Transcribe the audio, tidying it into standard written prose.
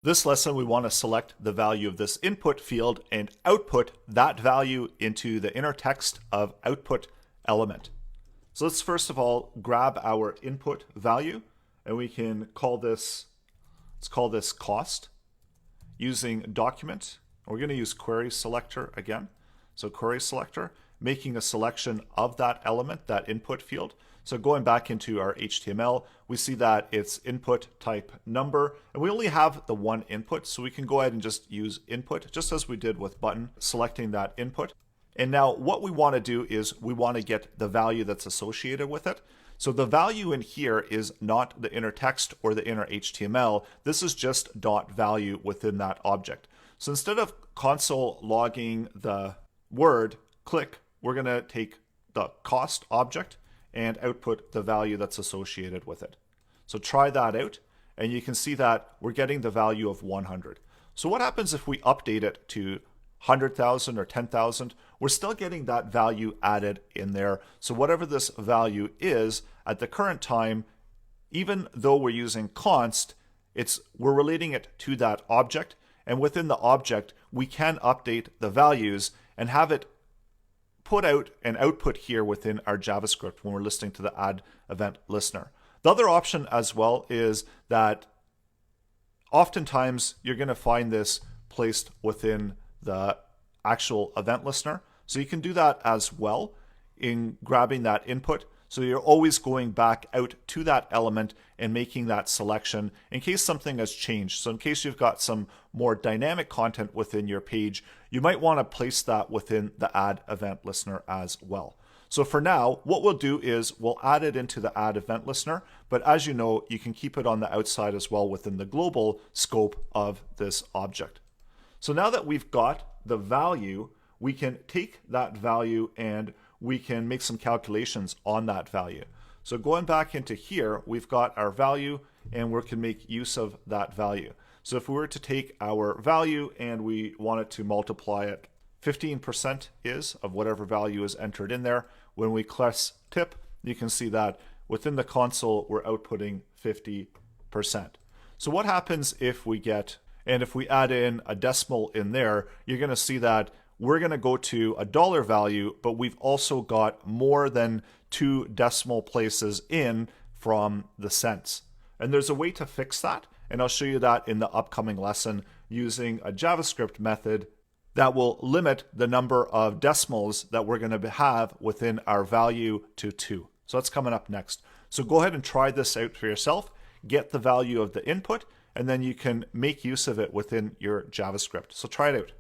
This lesson, we want to select the value of this input field and output that value into the inner text of output element. So let's first of all grab our input value, and we can call this, let's call this cost using document. We're going to use query selector again. So query selector, making a selection of that element, that input field. So going back into our HTML, we see that it's input type number, and we only have the one input, so we can go ahead and just use input, just as we did with button, selecting that input. And now what we want to do is we want to get the value that's associated with it. So the value in here is not the inner text or the inner HTML. This is just dot value within that object. So instead of console logging the word click, we're going to take the cost object and output the value that's associated with it. So try that out, and you can see that we're getting the value of 100. So what happens if we update it to 100,000 or 10,000? We're still getting that value added in there. So whatever this value is at the current time, even though we're using const, we're relating it to that object, and within the object we can update the values and have it put out an output here within our JavaScript when we're listening to the add event listener. The other option as well is that oftentimes you're going to find this placed within the actual event listener. So you can do that as well in grabbing that input. So you're always going back out to that element and making that selection in case something has changed. So in case you've got some more dynamic content within your page, you might want to place that within the add event listener as well. So for now, what we'll do is we'll add it into the add event listener, but as you know, you can keep it on the outside as well within the global scope of this object. So now that we've got the value, we can take that value and we can make some calculations on that value. So going back into here, we've got our value and we can make use of that value. So if we were to take our value and we wanted to multiply it, 15% is of whatever value is entered in there. When we press tip, you can see that within the console, we're outputting 50%. So what happens if we if we add in a decimal in there, you're going to see that we're going to go to a dollar value, but we've also got more than 2 decimal places in from the cents. And there's a way to fix that, and I'll show you that in the upcoming lesson using a JavaScript method that will limit the number of decimals that we're going to have within our value to 2. So that's coming up next. So go ahead and try this out for yourself, get the value of the input, and then you can make use of it within your JavaScript. So try it out.